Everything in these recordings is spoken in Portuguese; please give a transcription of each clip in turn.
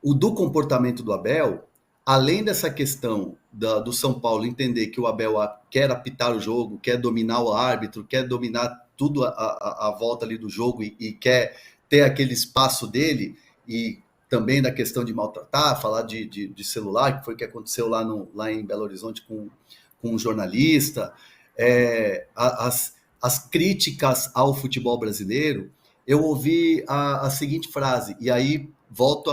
o do comportamento do Abel, além dessa questão do São Paulo entender que o Abel quer apitar o jogo, quer dominar o árbitro, quer dominar tudo a volta ali do jogo e quer ter aquele espaço dele, e também da questão de maltratar, falar de celular, que foi o que aconteceu lá em Belo Horizonte com um jornalista, as críticas ao futebol brasileiro. Eu ouvi a seguinte frase, e aí volto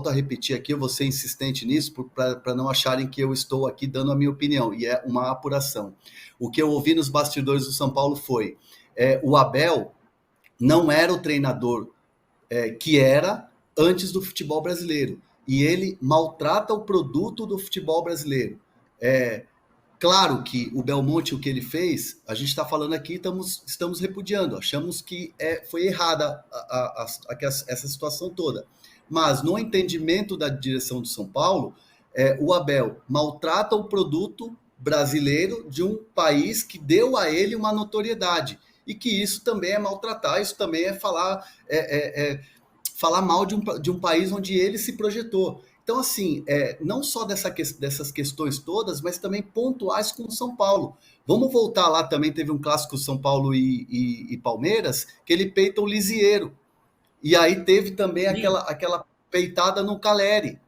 a repetir aqui, eu vou ser insistente nisso, para não acharem que eu estou aqui dando a minha opinião, e é uma apuração. O que eu ouvi nos bastidores do São Paulo foi, o Abel não era o treinador que era antes do futebol brasileiro, e ele maltrata o produto do futebol brasileiro. Claro que o Belmonte, o que ele fez, a gente está falando aqui, estamos repudiando, achamos que foi errada essa situação toda. Mas no entendimento da direção do São Paulo, o Abel maltrata o produto brasileiro de um país que deu a ele uma notoriedade. E que isso também é maltratar, isso também é falar mal de um país onde ele se projetou. Então, assim, não só dessas questões todas, mas também pontuais com o São Paulo. Vamos voltar lá, também teve um clássico São Paulo e Palmeiras, que ele peita o Lisieiro. E aí teve também aquela peitada no Caleri.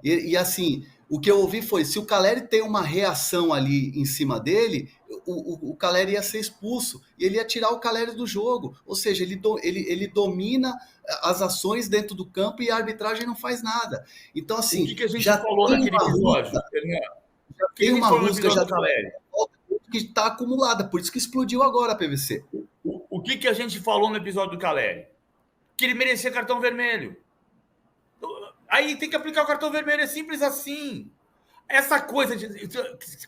E assim, o que eu ouvi foi, se o Caleri tem uma reação ali em cima dele, o Caleri ia ser expulso, e ele ia tirar o Caleri do jogo. Ou seja, ele domina as ações dentro do campo e a arbitragem não faz nada. Então, assim, o que a gente já falou naquele episódio? Já tem uma rusga já que está acumulada, por isso que explodiu agora a PVC. O que a gente falou no episódio do Caleri? Que ele merecia cartão vermelho. Aí tem que aplicar o cartão vermelho, é simples assim. Essa coisa de...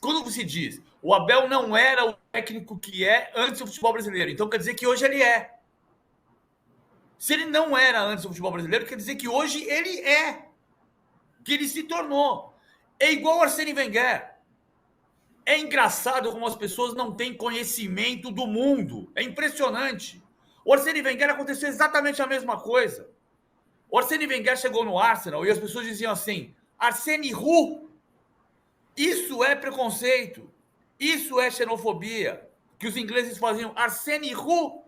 Quando você diz, o Abel não era o técnico que é antes do futebol brasileiro, então quer dizer que hoje ele é. Se ele não era antes do futebol brasileiro, quer dizer que hoje ele é. Que ele se tornou. É igual o Arsène Wenger. É engraçado como as pessoas não têm conhecimento do mundo. É impressionante. O Arsène Wenger aconteceu exatamente a mesma coisa. O Arsène Wenger chegou no Arsenal e as pessoas diziam assim, Arsène Roux, isso é preconceito, isso é xenofobia, que os ingleses faziam Arsène Roux,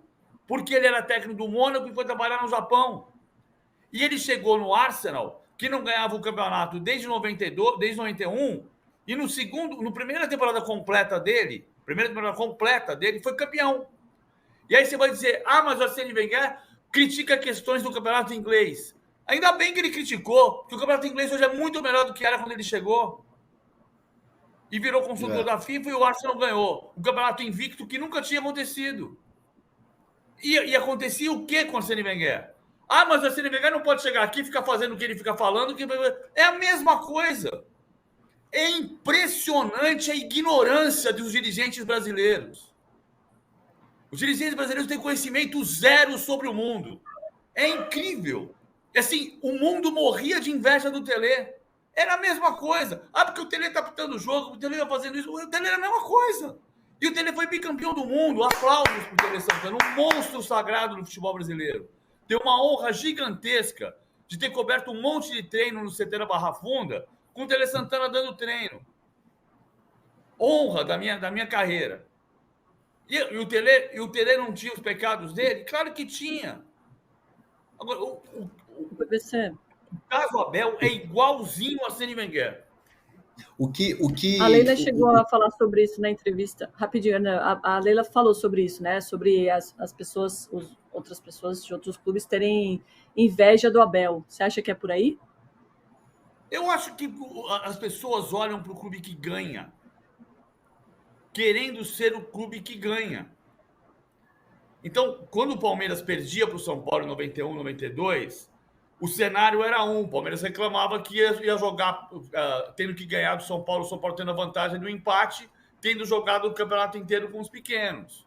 porque ele era técnico do Mônaco e foi trabalhar no Japão. E ele chegou no Arsenal, que não ganhava o campeonato desde 92, desde 91, e no primeira temporada completa dele, foi campeão. E aí você vai dizer, mas o Arsène Wenger critica questões do campeonato inglês. Ainda bem que ele criticou, porque o campeonato inglês hoje é muito melhor do que era quando ele chegou. E virou consultor da FIFA e o Arsenal ganhou. Um campeonato invicto que nunca tinha acontecido. E acontecia o quê com o Arsène Wenger? Mas o Arsène Wenger não pode chegar aqui e ficar fazendo o que ele fica falando. É a mesma coisa. É impressionante a ignorância dos dirigentes brasileiros. Os dirigentes brasileiros têm conhecimento zero sobre o mundo. É incrível. E assim, o mundo morria de inveja do Tele. Era a mesma coisa. Porque o Tele tá apitando o jogo, o Tele tá fazendo isso. O Tele era a mesma coisa. E o Tele foi bicampeão do mundo. Aplausos pro Tele Santana, um monstro sagrado do futebol brasileiro. Tem uma honra gigantesca de ter coberto um monte de treino no CT da Barra Funda com o Tele Santana dando treino. Honra da minha carreira. E o Tele não tinha os pecados dele? Claro que tinha. Agora, o caso Abel é igualzinho a Arsène Wenger. A Leila chegou a falar sobre isso na entrevista. Rapidinho, né? A Leila falou sobre isso, né? Sobre as pessoas, outras pessoas de outros clubes terem inveja do Abel. Você acha que é por aí? Eu acho que as pessoas olham para o clube que ganha, querendo ser o clube que ganha. Então, quando o Palmeiras perdia para o São Paulo em 91, 92, o cenário era o Palmeiras reclamava que ia jogar tendo que ganhar do São Paulo, o São Paulo tendo a vantagem do empate, tendo jogado o campeonato inteiro com os pequenos.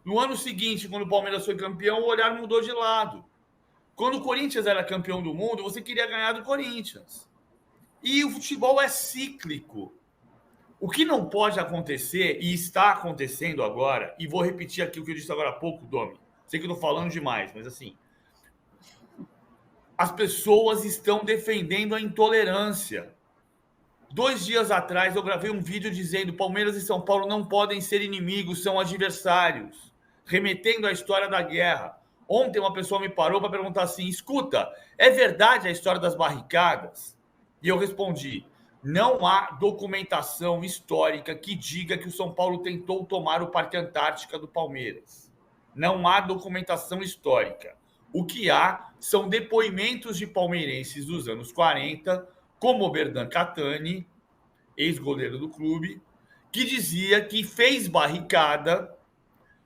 No ano seguinte, quando o Palmeiras foi campeão, o olhar mudou de lado. Quando o Corinthians era campeão do mundo, você queria ganhar do Corinthians. E o futebol é cíclico. O que não pode acontecer, e está acontecendo agora, e vou repetir aqui o que eu disse agora há pouco, Domi. Sei que eu estou falando demais, mas assim... as pessoas estão defendendo a intolerância. 2 dias atrás eu gravei um vídeo dizendo Palmeiras e São Paulo não podem ser inimigos, são adversários, remetendo à história da guerra. Ontem uma pessoa me parou para perguntar assim, escuta, é verdade a história das barricadas? E eu respondi, não há documentação histórica que diga que o São Paulo tentou tomar o Parque Antártica do Palmeiras. Não há documentação histórica. O que há são depoimentos de palmeirenses dos anos 40, como o Berdan Catani, ex-goleiro do clube, que dizia que fez barricada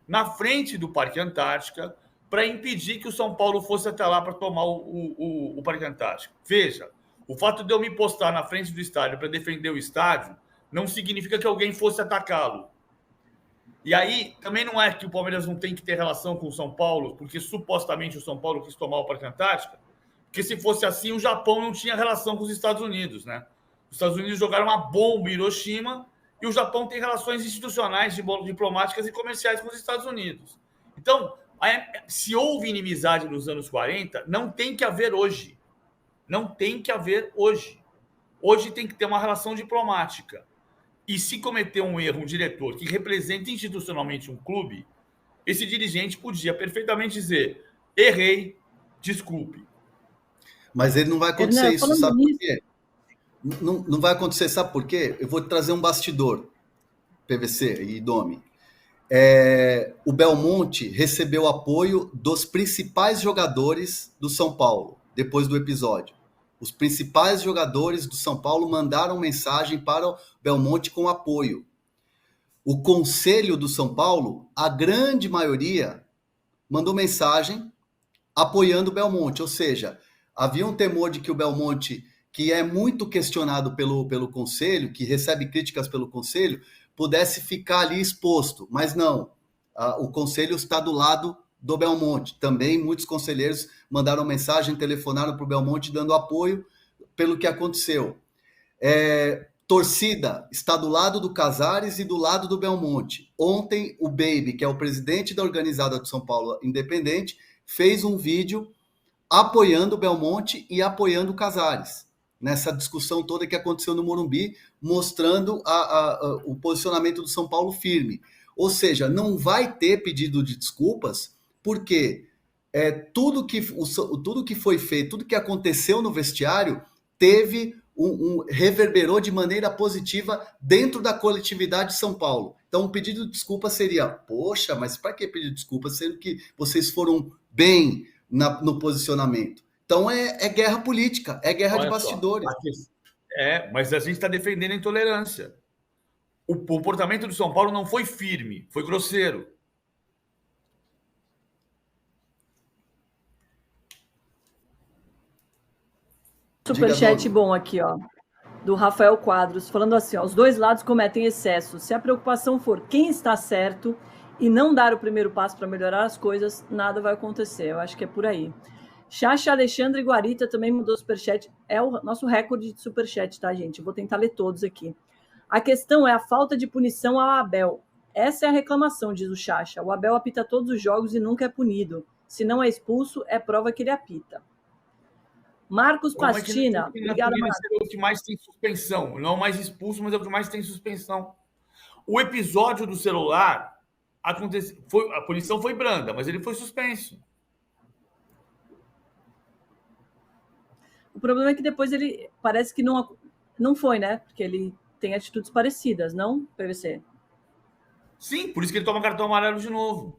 na frente do Parque Antártica para impedir que o São Paulo fosse até lá para tomar o Parque Antártica. Veja, o fato de eu me postar na frente do estádio para defender o estádio não significa que alguém fosse atacá-lo. E aí, também não é que o Palmeiras não tem que ter relação com o São Paulo, porque supostamente o São Paulo quis tomar o Parque Antártica, porque se fosse assim, o Japão não tinha relação com os Estados Unidos, né? Os Estados Unidos jogaram uma bomba em Hiroshima e o Japão tem relações institucionais, diplomáticas e comerciais com os Estados Unidos. Então, se houve inimizade nos anos 40, não tem que haver hoje. Não tem que haver hoje. Hoje tem que ter uma relação diplomática. E se cometer um erro, um diretor que representa institucionalmente um clube, esse dirigente podia perfeitamente dizer, errei, desculpe. Mas ele não vai acontecer isso, sabe por quê? Não vai acontecer, sabe por quê? Eu vou te trazer um bastidor, PVC e Domi. O Belmonte recebeu apoio dos principais jogadores do São Paulo, depois do episódio. Os principais jogadores do São Paulo mandaram mensagem para o Belmonte com apoio. O Conselho do São Paulo, a grande maioria, mandou mensagem apoiando o Belmonte. Ou seja, havia um temor de que o Belmonte, que é muito questionado pelo Conselho, que recebe críticas pelo Conselho, pudesse ficar ali exposto. Mas não, o Conselho está do lado do Belmonte. Também muitos conselheiros mandaram mensagem, telefonaram para o Belmonte dando apoio pelo que aconteceu. Torcida está do lado do Casares e do lado do Belmonte. Ontem o Baby, que é o presidente da organizada do São Paulo Independente, fez um vídeo apoiando o Belmonte e apoiando o Casares, nessa discussão toda que aconteceu no Morumbi, mostrando o posicionamento do São Paulo firme. Ou seja, não vai ter pedido de desculpas, porque tudo que foi feito, tudo que aconteceu no vestiário, teve reverberou de maneira positiva dentro da coletividade de São Paulo. Então, um pedido de desculpa seria, poxa, mas para que pedir desculpa, sendo que vocês foram bem no posicionamento? Então, é guerra política, é guerra de bastidores. Mas a gente está defendendo a intolerância. O comportamento do São Paulo não foi firme, foi grosseiro. Superchat bom aqui, ó, do Rafael Quadros, falando assim, ó, os dois lados cometem excessos. Se a preocupação for quem está certo e não dar o primeiro passo para melhorar as coisas, nada vai acontecer. Eu acho que é por aí. Chacha Alexandre Guarita também mandou superchat. É o nosso recorde de superchat, tá, gente? Eu vou tentar ler todos aqui. A questão é a falta de punição ao Abel. Essa é a reclamação, diz o Chacha. O Abel apita todos os jogos e nunca é punido. Se não é expulso, é prova que ele apita. Marcos Pastina. Obrigada, Marcos. É o que mais tem suspensão. Não mais expulso, mas é o que mais tem suspensão. O episódio do celular aconteceu. A punição foi branda, mas ele foi suspenso. O problema é que depois ele parece que não foi, né? Porque ele tem atitudes parecidas, não, PVC? Sim, por isso que ele toma cartão amarelo de novo.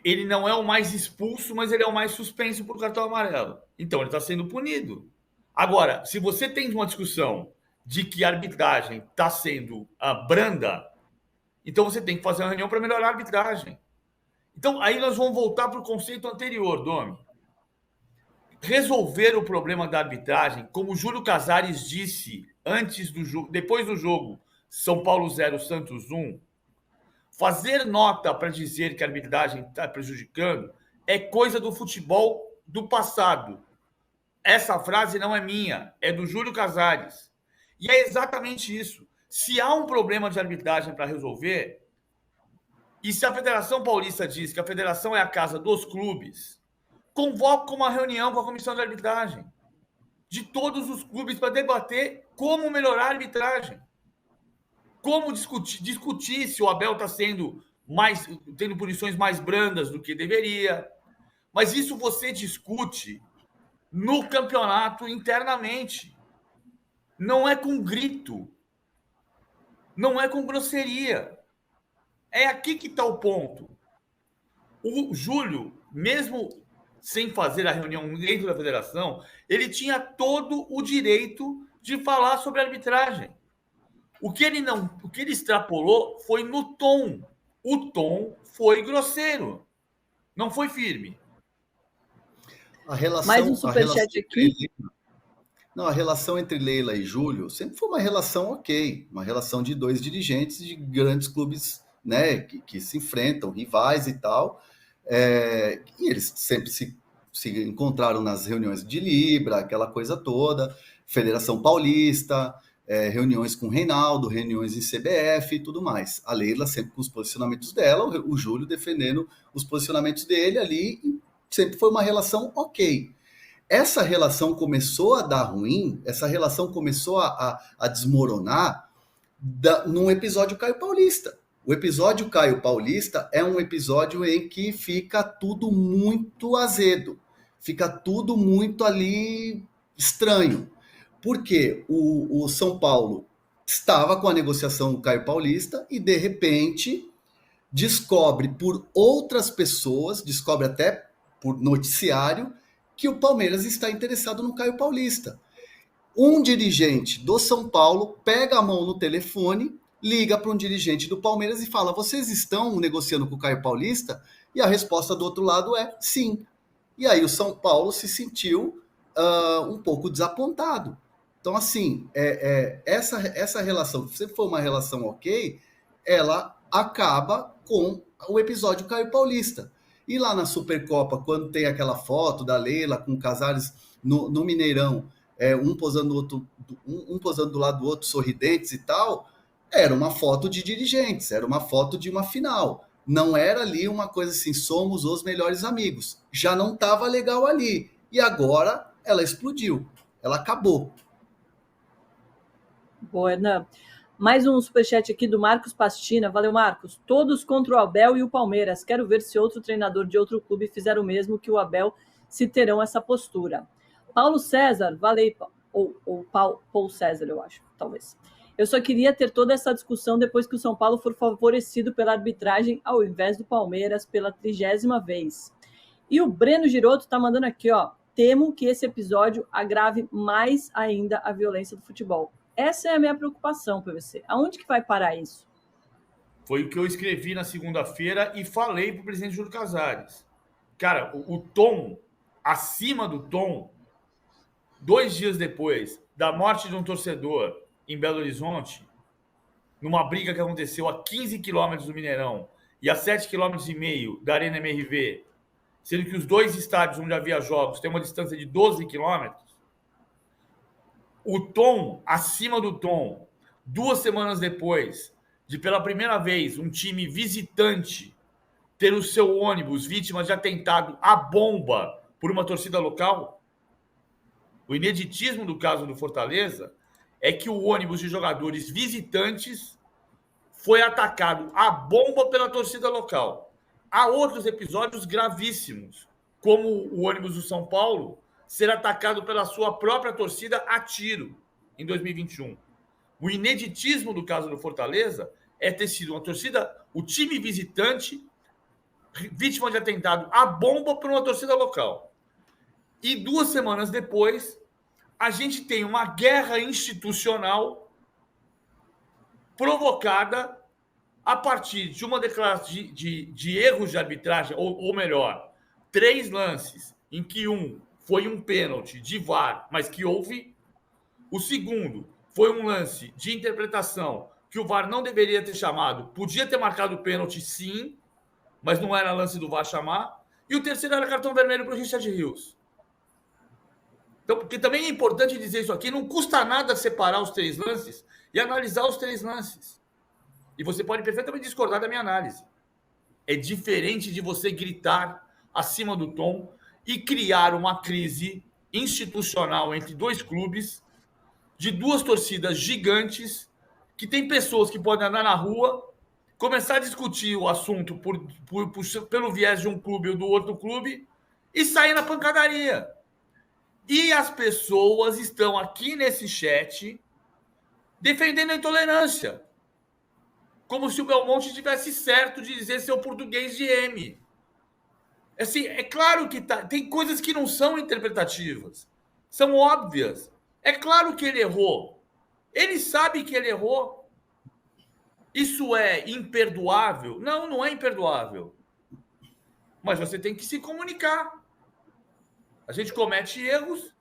Ele não é o mais expulso, mas ele é o mais suspenso por cartão amarelo. Então, ele está sendo punido. Agora, se você tem uma discussão de que a arbitragem está sendo branda, então você tem que fazer uma reunião para melhorar a arbitragem. Então, aí nós vamos voltar para o conceito anterior, Domi. Resolver o problema da arbitragem, como o Júlio Casares disse antes do jogo, depois do jogo São Paulo 0, Santos 1, fazer nota para dizer que a arbitragem está prejudicando é coisa do futebol do passado. Essa frase não é minha, é do Júlio Casares. E é exatamente isso. Se há um problema de arbitragem para resolver, e se a Federação Paulista diz que a federação é a casa dos clubes, convoca uma reunião com a comissão de arbitragem de todos os clubes para debater como melhorar a arbitragem. Como discutir se o Abel está tendo punições mais brandas do que deveria. Mas isso você discute no campeonato internamente. Não é com grito. Não é com grosseria. É aqui que está o ponto. O Júlio, mesmo sem fazer a reunião dentro da federação, ele tinha todo o direito de falar sobre a arbitragem. O que ele extrapolou foi no tom. O tom foi grosseiro. Não foi firme. Mais um superchat aqui. A relação entre Leila e Júlio sempre foi uma relação ok, uma relação de dois dirigentes de grandes clubes, né, que se enfrentam, rivais e tal, e eles sempre se encontraram nas reuniões de Libra, aquela coisa toda, Federação Paulista, reuniões com o Reinaldo, reuniões em CBF e tudo mais. A Leila sempre com os posicionamentos dela, o Júlio defendendo os posicionamentos dele ali, sempre foi uma relação ok. Essa relação começou a dar ruim, essa relação começou a desmoronar num episódio Caio Paulista. O episódio Caio Paulista é um episódio em que fica tudo muito azedo, fica tudo muito ali estranho. Porque o São Paulo estava com a negociação do Caio Paulista e, de repente, descobre por outras pessoas, descobre até por noticiário, que o Palmeiras está interessado no Caio Paulista. Um dirigente do São Paulo pega a mão no telefone, liga para um dirigente do Palmeiras e fala: vocês estão negociando com o Caio Paulista? E a resposta do outro lado é sim. E aí o São Paulo se sentiu um pouco desapontado. Então, assim, essa relação, se for uma relação ok, ela acaba com o episódio Caio Paulista. E lá na Supercopa, quando tem aquela foto da Leila com o Casares no Mineirão, um posando do lado do outro, sorridentes e tal, era uma foto de dirigentes, era uma foto de uma final. Não era ali uma coisa assim, somos os melhores amigos. Já não estava legal ali. E agora ela explodiu, ela acabou. Boa, Hernan. Mais um superchat aqui do Marcos Pastina. Valeu, Marcos. Todos contra o Abel e o Palmeiras. Quero ver se outro treinador de outro clube fizer o mesmo que o Abel, se terão essa postura. Paulo César, valeu. Ou Paulo César, eu acho, talvez. Eu só queria ter toda essa discussão depois que o São Paulo for favorecido pela arbitragem ao invés do Palmeiras pela 30ª vez. E o Breno Giroto está mandando aqui, ó. Temo que esse episódio agrave mais ainda a violência do futebol. Essa é a minha preocupação, PVC. Aonde que vai parar isso? Foi o que eu escrevi na segunda-feira e falei para o presidente Júlio Casares. Cara, o tom, acima do tom, 2 dias depois da morte de um torcedor em Belo Horizonte, numa briga que aconteceu a 15 quilômetros do Mineirão e a 7,5 quilômetros da Arena MRV, sendo que os 2 estádios onde havia jogos têm uma distância de 12 quilômetros, o tom, acima do tom, 2 semanas depois de, pela primeira vez, um time visitante ter o seu ônibus vítima de atentado à bomba por uma torcida local, o ineditismo do caso do Fortaleza é que o ônibus de jogadores visitantes foi atacado à bomba pela torcida local. Há outros episódios gravíssimos, como o ônibus do São Paulo ser atacado pela sua própria torcida a tiro em 2021. O ineditismo do caso do Fortaleza é ter sido uma torcida, o time visitante, vítima de atentado à bomba por uma torcida local. E 2 semanas depois, a gente tem uma guerra institucional provocada a partir de uma declaração de erros de arbitragem, ou melhor, 3 lances em que foi um pênalti de VAR, mas que houve. O segundo foi um lance de interpretação que o VAR não deveria ter chamado. Podia ter marcado o pênalti, sim, mas não era lance do VAR chamar. E o terceiro era cartão vermelho para o Richard Rios. Então, porque também é importante dizer isso aqui, não custa nada separar os 3 lances e analisar os 3 lances. E você pode perfeitamente discordar da minha análise. É diferente de você gritar acima do tom e criar uma crise institucional entre dois clubes, de duas torcidas gigantes, que tem pessoas que podem andar na rua, começar a discutir o assunto pelo viés de um clube ou do outro clube e sair na pancadaria. E as pessoas estão aqui nesse chat defendendo a intolerância, como se o Belmonte tivesse certo de dizer seu português de M. Assim, é claro que tem coisas que não são interpretativas, são óbvias. É claro que ele errou. Ele sabe que ele errou. Isso é imperdoável? Não, não é imperdoável. Mas você tem que se comunicar. A gente comete erros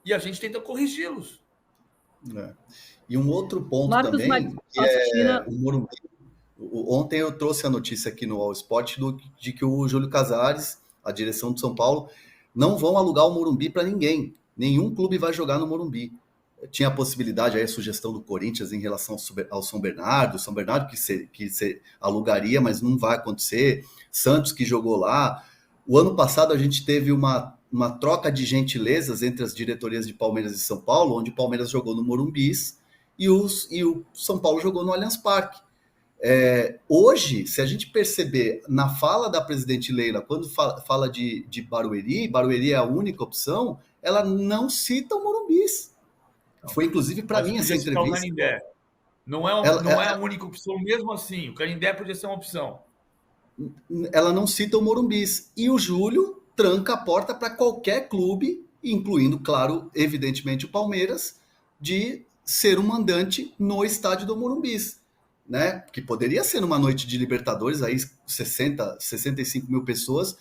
e a gente tenta corrigi-los. E um outro ponto também, que é o Morumbi. Ontem eu trouxe a notícia aqui no All Sport de que o Júlio Casares, a direção do São Paulo, não vão alugar o Morumbi para ninguém. Nenhum clube vai jogar no Morumbi. Tinha a possibilidade, aí a sugestão do Corinthians em relação ao São Bernardo que se alugaria, mas não vai acontecer. Santos, que jogou lá. O ano passado a gente teve uma troca de gentilezas entre as diretorias de Palmeiras e São Paulo, onde o Palmeiras jogou no Morumbis e o São Paulo jogou no Allianz Parque. Hoje, se a gente perceber na fala da presidente Leila, quando fala de Barueri é a única opção, ela não cita o Morumbis. Foi, inclusive, para mim, essa entrevista. O Canindé. Não é a única opção, mesmo assim. O Canindé podia ser uma opção. Ela não cita o Morumbis. E o Júlio tranca a porta para qualquer clube, incluindo, claro, evidentemente, o Palmeiras, de ser um mandante no estádio do Morumbis. Né? Que poderia ser numa noite de Libertadores, aí 65 mil pessoas,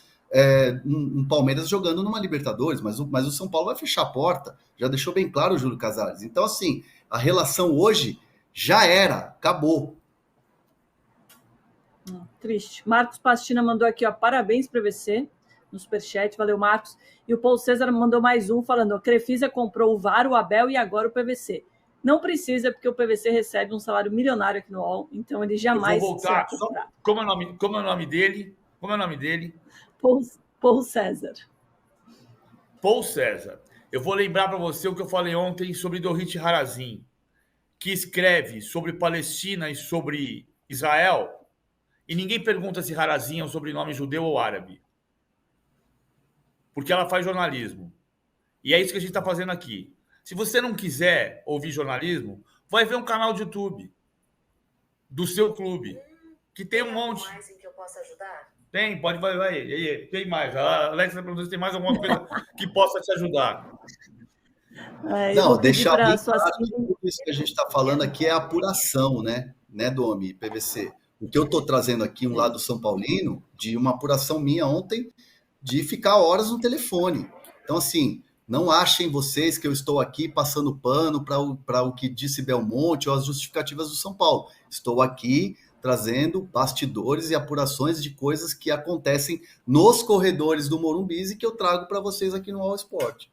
um Palmeiras jogando numa Libertadores, mas o São Paulo vai fechar a porta, já deixou bem claro o Júlio Casares. Então, assim, a relação hoje já era, acabou. Triste. Marcos Pastina mandou aqui, ó, parabéns para você no superchat, valeu, Marcos. E o Paulo César mandou mais um, falando, a Crefisa comprou o VAR, o Abel e agora o PVC. Não precisa, porque o PVC recebe um salário milionário aqui no UOL, então ele jamais... Eu vou voltar. Como é o nome dele? Paul César. Paul César. Eu vou lembrar para você o que eu falei ontem sobre Dorit Harazin, que escreve sobre Palestina e sobre Israel, e ninguém pergunta se Harazin é um sobrenome judeu ou árabe. Porque ela faz jornalismo. E é isso que a gente está fazendo aqui. Se você não quiser ouvir jornalismo, vai ver um canal de YouTube do seu clube, que tem um monte. Tem mais em que eu possa ajudar? Tem, vai. Tem mais. A Alexa perguntou se tem mais alguma coisa que possa te ajudar. Não, deixar bem claro que tudo isso que a gente está falando aqui é apuração, né, Domi, PVC. O que eu estou trazendo aqui, um lado São Paulino, de uma apuração minha ontem, de ficar horas no telefone. Então, assim, não achem vocês que eu estou aqui passando pano para o que disse Belmonte ou as justificativas do São Paulo. Estou aqui trazendo bastidores e apurações de coisas que acontecem nos corredores do Morumbis e que eu trago para vocês aqui no All Sport.